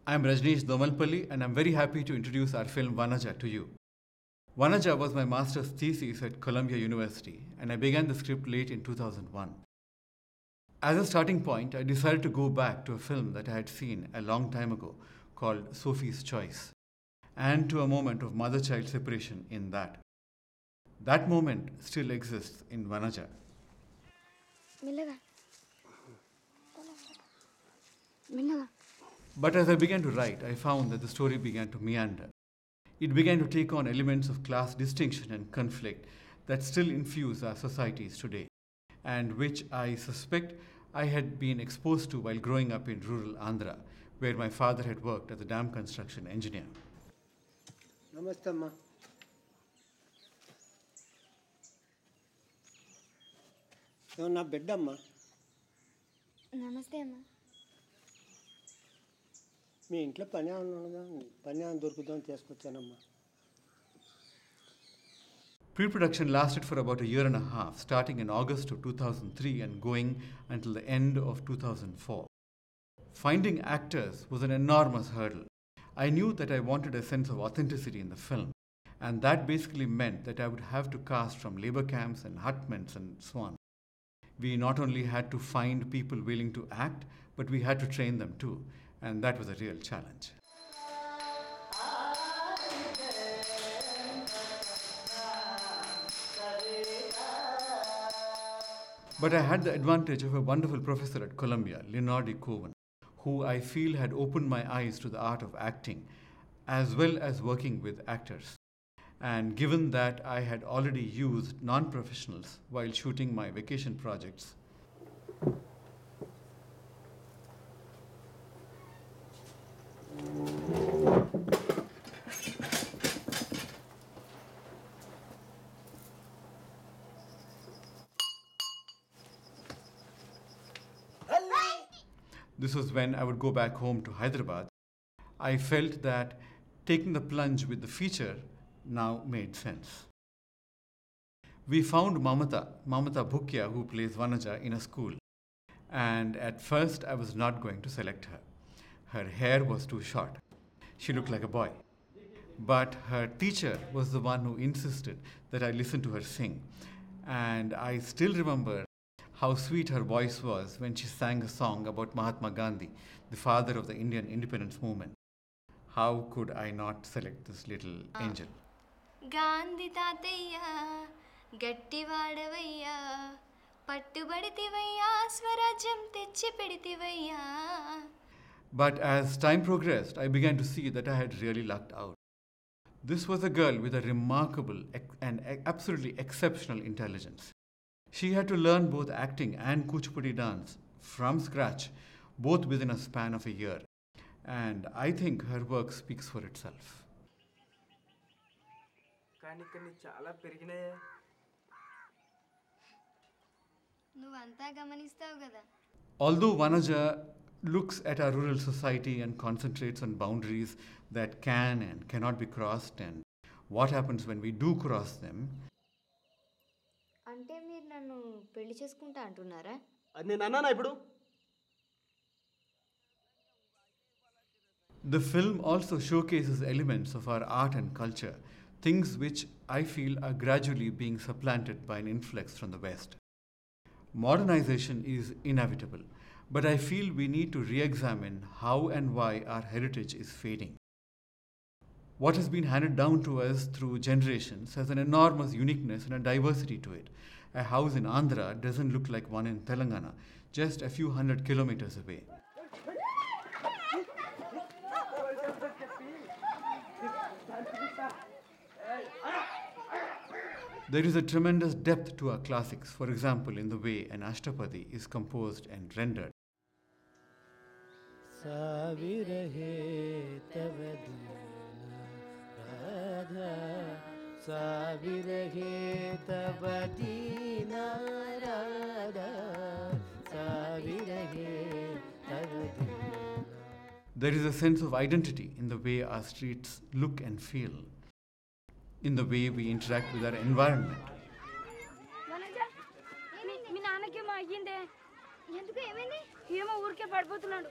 I'm Rajnesh Domalpalli and I'm very happy to introduce our film Vanaja to you. Vanaja was my master's thesis at Columbia University and I began the script late in 2001. As a starting point, I decided to go back to a film that I had seen a long time ago called Sophie's Choice and to a moment of mother-child separation in that. That moment still exists in Vanaja. But as I began to write, I found that the story began to meander. It began to take on elements of class distinction and conflict that still infuse our societies today, and which I suspect I had been exposed to while growing up in rural Andhra, where my father had worked as a dam construction engineer. Namaste, Amma. You're not bed, Amma. Namaste, Amma. మీ ఇంట్లో పని ఏమన్నా దొరుకుతుందని తీసుకొచ్చానమ్మా. Pre-production lasted for about a year and a half, starting in August of 2003 and going until the end of 2004. Finding actors was an enormous hurdle. I knew that I wanted a sense of authenticity in the film, and that basically meant that I would have to cast from labor camps and hutments and so on. We not only had to find people willing to act, but we had to train them too, and that was a real challenge. But I had the advantage of a wonderful professor at Columbia, Leonard Cohen, who I feel had opened my eyes to the art of acting, as well as working with actors. And given that I had already used non-professionals while shooting my vacation projects, this was when I would go back home to Hyderabad, I felt that taking the plunge with the feature now made sense. We found Mamata Bhukya, who plays Vanaja, in a school, and at first I was not going to select her. Her hair was too short. She looked like a boy. But her teacher was the one who insisted that I listen to her sing, and I still remember how sweet her voice was when she sang a song about Mahatma Gandhi, the father of the Indian independence movement. How could I not select this little angel? Gandhi tatayya gatti vaadavayya pattubaditivayya swarajyam techi peditivayya. But as time progressed, I began to see that I had really lucked out. This was a girl with a remarkable and absolutely exceptional intelligence. She had to learn both acting and Kuchipudi dance from scratch, both within a span of a year. And I think her work speaks for itself. Although Vanaja looks at our rural society and concentrates on boundaries that can and cannot be crossed and what happens when we do cross them, అంటే మీరు నన్ను పెళ్లి చేసుకుంటా అంటున్నారా? అది నేను అన్నానా ఇప్పుడు? The film also showcases elements of our art and culture, things which I feel are gradually being supplanted by an influx from the West. Modernization is inevitable, but I feel we need to re-examine how and why our heritage is fading. What has been handed down to us through generations has an enormous uniqueness and a diversity to it. A house in Andhra doesn't look like one in Telangana, just a few hundred kilometers away. There is a tremendous depth to our classics, for example, in the way an Ashtapadi is composed and rendered. There is a sense of identity in the way our streets look and feel, in the way we interact with our environment. ఏమో ఊరికే పడిపోతున్నాడు.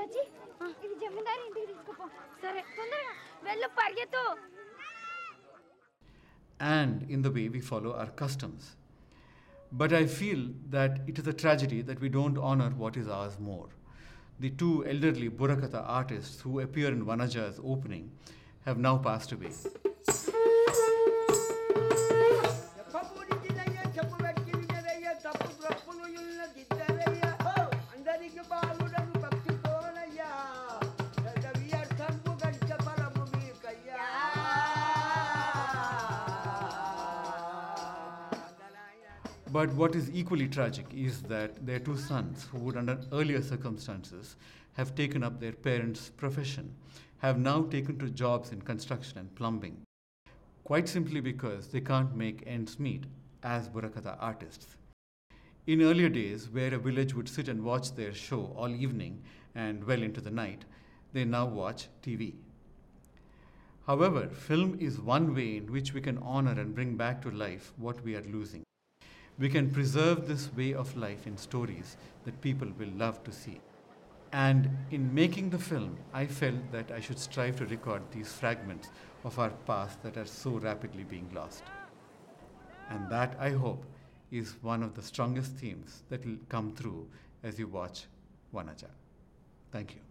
సచి ఇది జమీందారు ఇంటికి తీసుకుపో సరే తొందరగా వెళ్ళు పరిగెత్తు. And in the way we follow our customs. But I feel that it is a tragedy that we don't honor what is ours more. The two elderly Burakatha artists who appear in Vanaja's opening have now passed away. But what is equally tragic is that their two sons, who would under earlier circumstances have taken up their parents' profession, have now taken to jobs in construction and plumbing, quite simply because they can't make ends meet as Burakatha artists. In earlier days, where a village would sit and watch their show all evening and well into the night, they now watch TV. However, film is one way in which we can honor and bring back to life what we are losing. We can preserve this way of life in stories that people will love to see. And in making the film, I felt that I should strive to record these fragments of our past that are so rapidly being lost. And that, I hope, is one of the strongest themes that will come through as you watch Vanaja. Thank you.